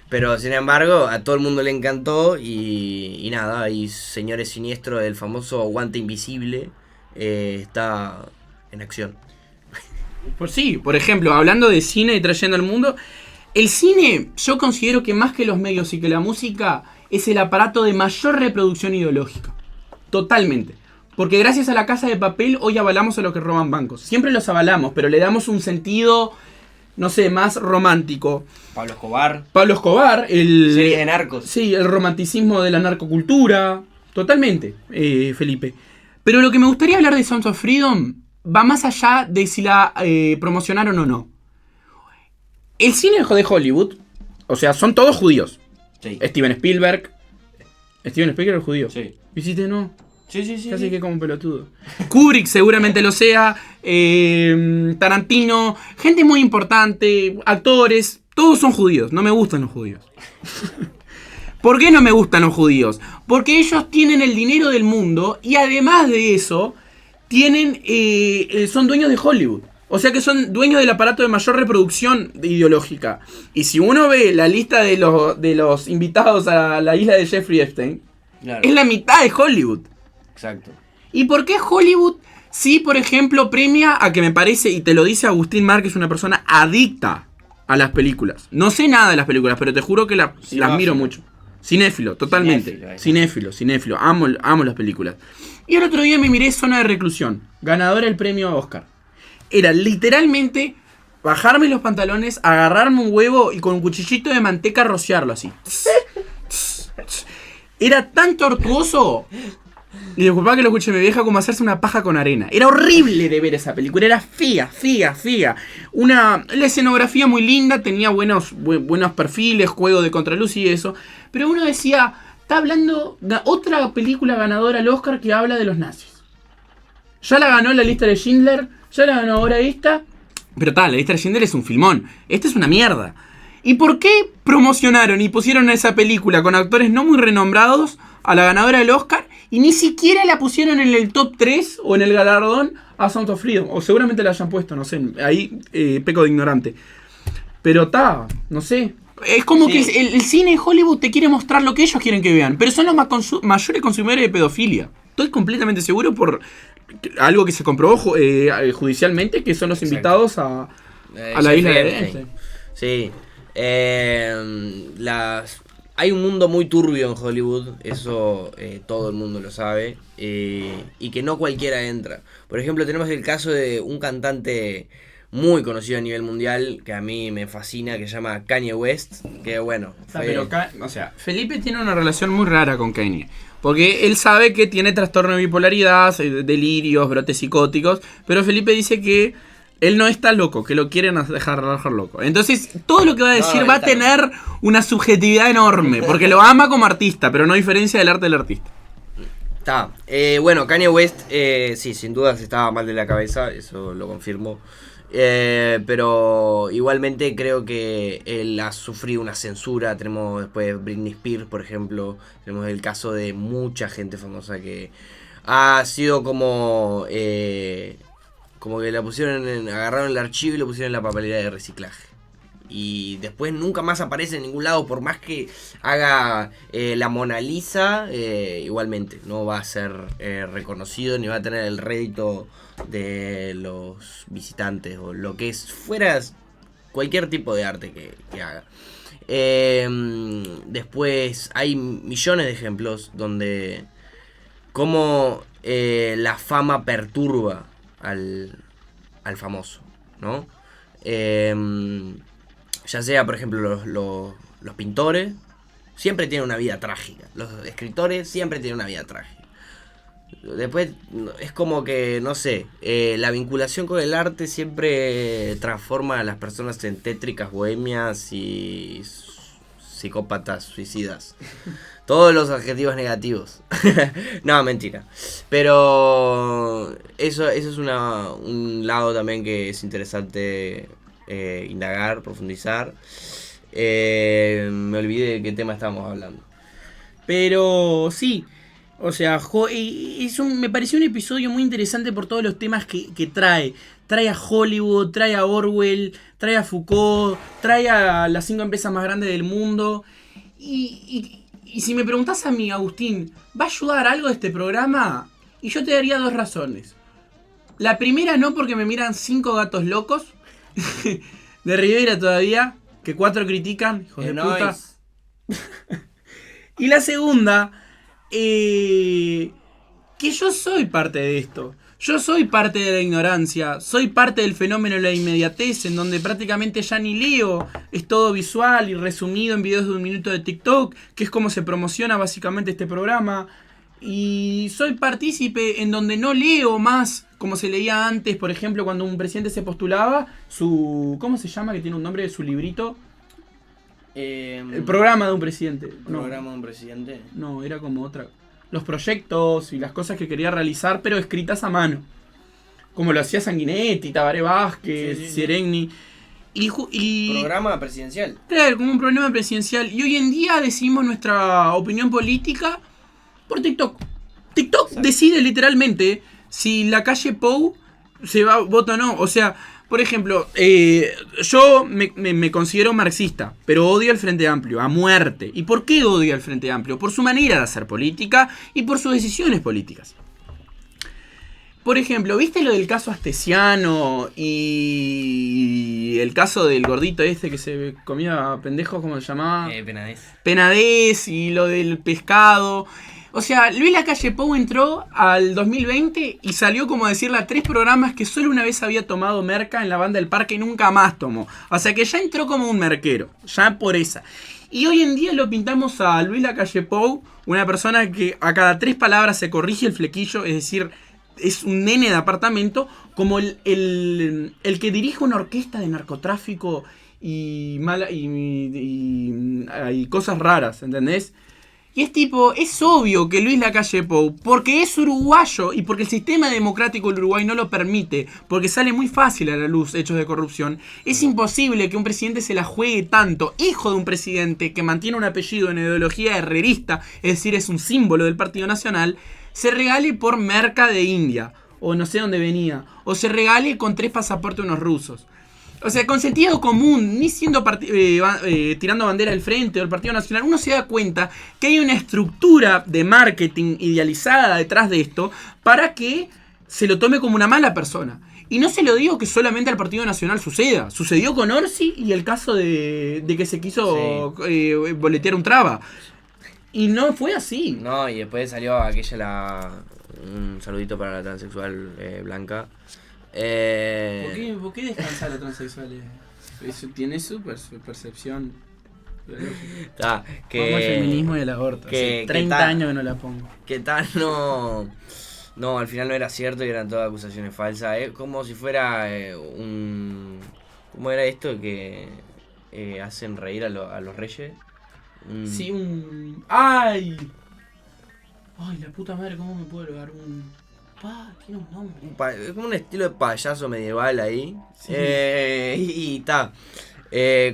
Pero sin embargo, a todo el mundo le encantó y nada, y Señores Siniestros, el famoso guante invisible, está en acción. Pues sí, por ejemplo, hablando de cine y trayendo al mundo, el cine yo considero que más que los medios y que la música es el aparato de mayor reproducción ideológica. Totalmente. Porque gracias a La Casa de Papel hoy avalamos a los que roban bancos. Siempre los avalamos, pero le damos un sentido, no sé, más romántico. Pablo Escobar, serie de narcos. Sí, el romanticismo de la narcocultura. Totalmente, Felipe. Pero lo que me gustaría hablar de Sounds of Freedom va más allá de si la promocionaron o no. El cine de Hollywood, o sea, son todos judíos. Sí. Steven Spielberg es judío. Sí. ¿Viste? No. Sí. Casi que como un pelotudo. Kubrick seguramente lo sea. Tarantino. Gente muy importante. Actores. Todos son judíos. No me gustan los judíos. ¿Por qué no me gustan los judíos? Porque ellos tienen el dinero del mundo. Y además de eso, son dueños de Hollywood. O sea que son dueños del aparato de mayor reproducción ideológica. Y si uno ve la lista de los invitados a la isla de Jeffrey Epstein, claro, es la mitad de Hollywood. Exacto. ¿Y por qué Hollywood sí, por ejemplo, premia a que me parece, y te lo dice Agustín Márquez, una persona adicta a las películas? No sé nada de las películas, pero te juro que las miro mucho. Cinéfilo, totalmente. Cinéfilo. Amo las películas. Y el otro día me miré Zona de Reclusión, ganadora del premio Oscar. Era literalmente bajarme los pantalones, agarrarme un huevo y con un cuchillito de manteca rociarlo así. Era tan tortuoso. Y disculpa que lo escuche mi vieja, como hacerse una paja con arena. Era horrible de ver esa película. Era fea. La escenografía muy linda, tenía buenos perfiles, juego de contraluz y eso. Pero uno decía, está hablando de otra película ganadora al Oscar que habla de los nazis. Ya la ganó La lista de Schindler, ya la ganó ahora esta. Pero La lista de Schindler es un filmón. Esta es una mierda. ¿Y por qué promocionaron y pusieron a esa película con actores no muy renombrados a la ganadora del Oscar y ni siquiera la pusieron en el top 3 o en el galardón a Sound of Freedom? O seguramente la hayan puesto, no sé, ahí peco de ignorante. Pero no sé. Es como que el cine de Hollywood te quiere mostrar lo que ellos quieren que vean, pero son los mayores consumidores de pedofilia. Estoy completamente seguro por algo que se comprobó judicialmente, que son los invitados a la isla de Einstein. Sí. Hay un mundo muy turbio en Hollywood, eso todo el mundo lo sabe, y que no cualquiera entra. Por ejemplo, tenemos el caso de un cantante muy conocido a nivel mundial, que a mí me fascina, que se llama Kanye West, que bueno... Felipe tiene una relación muy rara con Kanye, porque él sabe que tiene trastorno de bipolaridad, delirios, brotes psicóticos, pero Felipe dice que él no está loco, que lo quieren dejar loco. Entonces, todo lo que va a decir va a tener una subjetividad enorme, porque lo ama como artista, pero no diferencia del arte del artista. Está. Bueno, Kanye West, sí, sin dudas estaba mal de la cabeza, eso lo confirmo. Pero igualmente creo que él ha sufrido una censura. Tenemos después Britney Spears, por ejemplo. Tenemos el caso de mucha gente famosa que ha sido como que la pusieron agarraron el archivo y lo pusieron en la papelera de reciclaje. Y después nunca más aparece en ningún lado, por más que haga la Mona Lisa, igualmente no va a ser reconocido ni va a tener el rédito de los visitantes o lo que fuera cualquier tipo de arte que haga. Después hay millones de ejemplos donde cómo la fama perturba al famoso, ¿no? Ya sea, por ejemplo, los pintores siempre tienen una vida trágica. Los escritores siempre tienen una vida trágica. Después es como que, no sé, la vinculación con el arte siempre transforma a las personas en tétricas, bohemias y psicópatas, suicidas. Todos los adjetivos negativos. No, mentira. Pero eso es un lado también que es interesante indagar, profundizar. Me olvidé de qué tema estábamos hablando. Pero sí, o sea, me pareció un episodio muy interesante por todos los temas que trae. Trae a Hollywood, trae a Orwell, trae a Foucault, trae a las 5 empresas más grandes del mundo. Y si me preguntás a mí, Agustín, ¿va a ayudar algo de este programa? Y yo te daría 2 razones. La primera no, porque me miran 5 gatos locos de Rivera todavía, que 4 critican, hijos de puta. Y la segunda, que yo soy parte de esto. Yo soy parte de la ignorancia, soy parte del fenómeno de la inmediatez, en donde prácticamente ya ni leo, es todo visual y resumido en videos de 1 minuto de TikTok, que es como se promociona básicamente este programa. Y soy partícipe en donde no leo más como se leía antes, por ejemplo, cuando un presidente se postulaba, ¿cómo se llama? Que tiene un nombre de su librito. El programa de un presidente. ¿Programa de un presidente? No, era como otra. Los proyectos y las cosas que quería realizar, pero escritas a mano. Como lo hacía Sanguinetti, Tabaré Vázquez, Seregni. Y programa presidencial. Claro, como un programa presidencial. Y hoy en día decidimos nuestra opinión política por TikTok. TikTok decide literalmente si la calle Pou se vota o no. O sea, por ejemplo, yo me considero marxista, pero odio al Frente Amplio, a muerte. ¿Y por qué odio al Frente Amplio? Por su manera de hacer política y por sus decisiones políticas. Por ejemplo, ¿viste lo del caso Astesiano y el caso del gordito este que se comía pendejos, ¿cómo se llamaba? Penadez y lo del pescado. O sea, Luis Lacalle Pou entró al 2020 y salió como a decirle a 3 programas que solo una vez había tomado merca en la banda del parque y nunca más tomó. O sea que ya entró como un merquero, ya por esa. Y hoy en día lo pintamos a Luis Lacalle Pou, una persona que a cada 3 palabras se corrige el flequillo, es decir, es un nene de apartamento, como el que dirige una orquesta de narcotráfico y cosas raras, ¿entendés? Y es tipo, es obvio que Luis Lacalle Pou, porque es uruguayo y porque el sistema democrático del Uruguay no lo permite, porque sale muy fácil a la luz hechos de corrupción, es imposible que un presidente se la juegue tanto, hijo de un presidente que mantiene un apellido en ideología herrerista, es decir, es un símbolo del Partido Nacional, se regale por merca de India, o no sé dónde venía, o se regale con 3 pasaportes unos rusos. O sea, con sentido común, ni siendo tirando bandera del frente o el Partido Nacional, uno se da cuenta que hay una estructura de marketing idealizada detrás de esto para que se lo tome como una mala persona. Y no se lo digo que solamente al Partido Nacional suceda. Sucedió con Orsi y el caso de que se quiso boletear un traba. Y no fue así. No, y después salió un saludito para la transexual blanca. ¿Por qué descansa la transexual? Eso tiene su percepción. Vamos al feminismo y el aborto. Hace 30 años que no la pongo. ¿Qué tal? No, al final no era cierto y eran todas acusaciones falsas. Es como si fuera ¿cómo era esto que hacen reír a los reyes? Sí, ¡Ay! ¡Ay, la puta madre! ¿Cómo me puedo lograr tiene un nombre. Es como un estilo de payaso medieval ahí. Sí. Y está.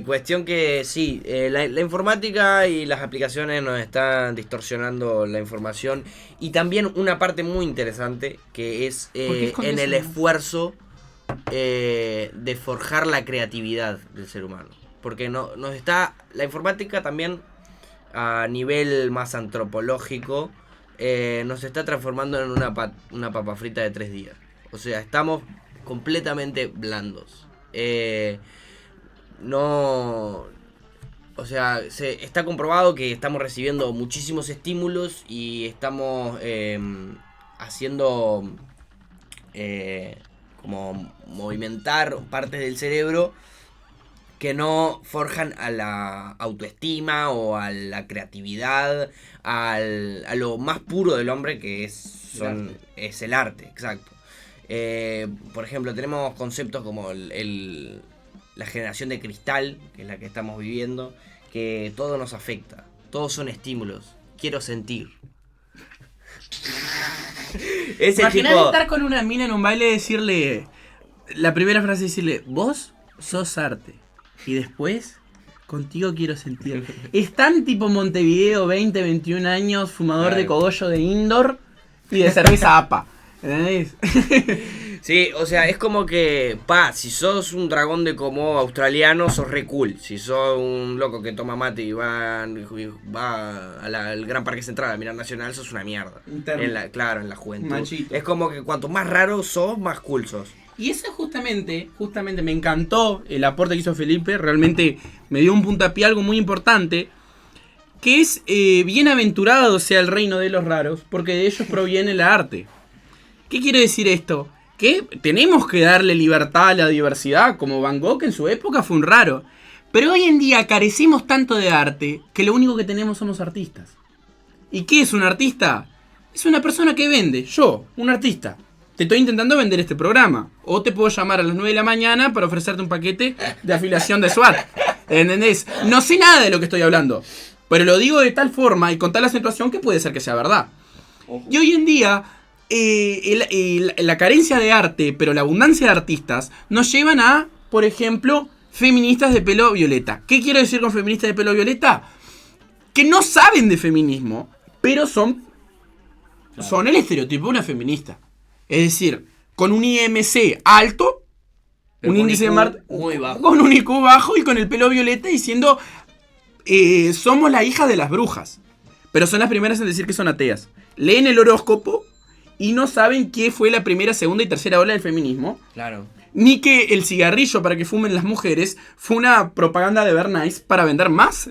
Cuestión que sí, la informática y las aplicaciones nos están distorsionando la información. Y también una parte muy interesante que es en el esfuerzo de forjar la creatividad del ser humano. Porque la informática también a nivel más antropológico nos está transformando en una papa frita de 3 días. O sea, estamos completamente blandos. O sea, está comprobado que estamos recibiendo muchísimos estímulos y estamos haciendo como movimentar partes del cerebro que no forjan a la autoestima o a la creatividad, a lo más puro del hombre, que es el arte, exacto. Por ejemplo, tenemos conceptos como la generación de cristal, que es la que estamos viviendo, que todo nos afecta, todos son estímulos. Quiero sentir. Imaginar estar con una mina en un baile y decirle, la primera frase es decirle, vos sos arte. Y después, contigo quiero sentir. Es tan tipo Montevideo, 20, 21 años, fumador de cogollo de indoor y de cerveza APA. ¿Entendés? Sí, o sea, es como que, si sos un dragón de Komodo australiano, sos re cool. Si sos un loco que toma mate y va al Gran Parque Central a mirar Nacional, sos una mierda. En la juventud. Machito. Es como que cuanto más raro sos, más cool sos. Y eso justamente me encantó el aporte que hizo Felipe, realmente me dio un puntapié algo muy importante, que es bienaventurado sea el reino de los raros, porque de ellos proviene el arte. ¿Qué quiere decir esto? Que tenemos que darle libertad a la diversidad, como Van Gogh en su época fue un raro, pero hoy en día carecemos tanto de arte que lo único que tenemos somos artistas. ¿Y qué es un artista? Es una persona que vende, un artista. Te estoy intentando vender este programa. O te puedo llamar a las 9 de la mañana para ofrecerte un paquete de afiliación de SWAT. ¿Entendés? No sé nada de lo que estoy hablando. Pero lo digo de tal forma y con tal acentuación que puede ser que sea verdad. Y hoy en día, la carencia de arte, pero la abundancia de artistas, nos llevan a, por ejemplo, feministas de pelo violeta. ¿Qué quiero decir con feministas de pelo violeta? Que no saben de feminismo, pero son el estereotipo de una feminista. Es decir, con un IMC alto, un índice de Marte muy bajo, con un IQ bajo y con el pelo violeta diciendo somos la hija de las brujas. Pero son las primeras en decir que son ateas. Leen el horóscopo y no saben qué fue la primera, segunda y tercera ola del feminismo. Claro. Ni que el cigarrillo para que fumen las mujeres fue una propaganda de Bernays para vender más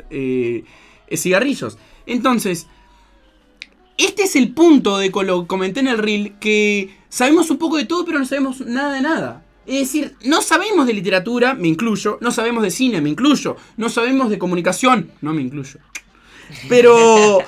cigarrillos. Entonces, este es el punto de lo que comenté en el reel, que sabemos un poco de todo, pero no sabemos nada de nada. Es decir, no sabemos de literatura, me incluyo, no sabemos de cine, me incluyo, no sabemos de comunicación, no me incluyo. Pero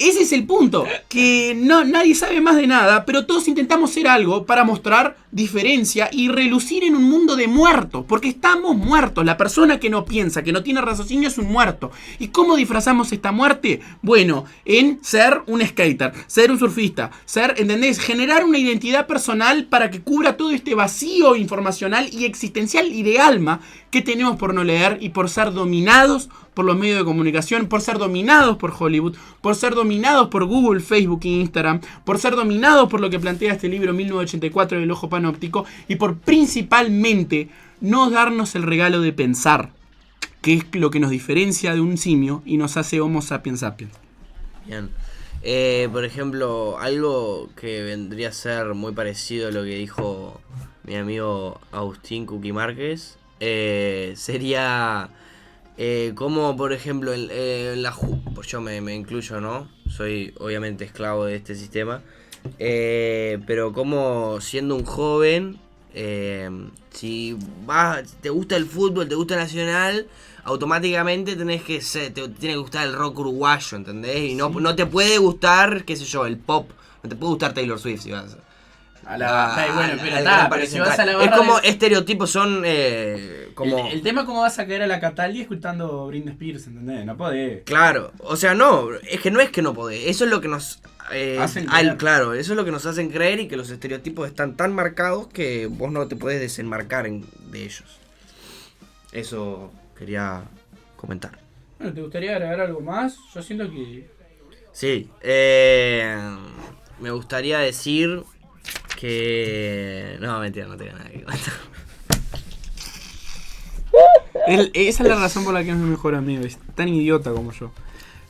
ese es el punto, que nadie sabe más de nada, pero todos intentamos ser algo para mostrar diferencia y relucir en un mundo de muertos, porque estamos muertos. La persona que no piensa, que no tiene raciocinio es un muerto. ¿Y cómo disfrazamos esta muerte? Bueno, en ser un skater, ser un surfista, ¿entendés? Generar una identidad personal para que cubra todo este vacío informacional y existencial y de alma que tenemos por no leer y por ser dominados por los medios de comunicación, por ser dominados por Hollywood, por ser dominados por Google, Facebook e Instagram, por ser dominados por lo que plantea este libro 1984 del ojo panóptico y por principalmente no darnos el regalo de pensar, que es lo que nos diferencia de un simio y nos hace Homo sapiens sapiens. Bien. Por ejemplo, algo que vendría a ser muy parecido a lo que dijo mi amigo Agustín Cookie Márquez, sería como, por ejemplo, pues yo me incluyo, ¿no? Soy obviamente esclavo de este sistema, pero como siendo un joven, si te gusta el fútbol, te gusta Nacional, automáticamente te tiene que gustar el rock uruguayo, ¿entendés? Y no te puede gustar, qué sé yo, el pop, no te puede gustar Taylor Swift si vas es como estereotipos, son como... El tema es cómo vas a caer a la Catalina escuchando Britney Spears, ¿entendés? No podés. Claro, o sea, no es que no podés, eso es lo que nos... claro, eso es lo que nos hacen creer y que los estereotipos están tan marcados que vos no te podés desenmarcar de ellos. Eso quería comentar. Bueno, ¿te gustaría agregar algo más? Yo siento que... Sí, me gustaría decir que... No, mentira, no tengo nada que contar. Esa es la razón por la que no es mi mejor amigo, es tan idiota como yo.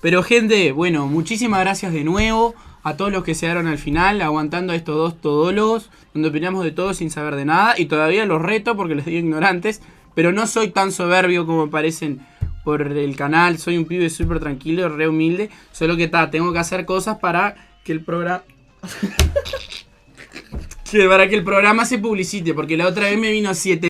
Pero gente, bueno, muchísimas gracias de nuevo a todos los que se quedaron al final, aguantando a estos dos todólogos, donde opinamos de todo sin saber de nada, y todavía los reto porque les digo ignorantes, pero no soy tan soberbio como parecen por el canal, soy un pibe súper tranquilo, re humilde, solo que tengo que hacer cosas para que el programa... para que el programa se publicite, porque la otra vez me vino 7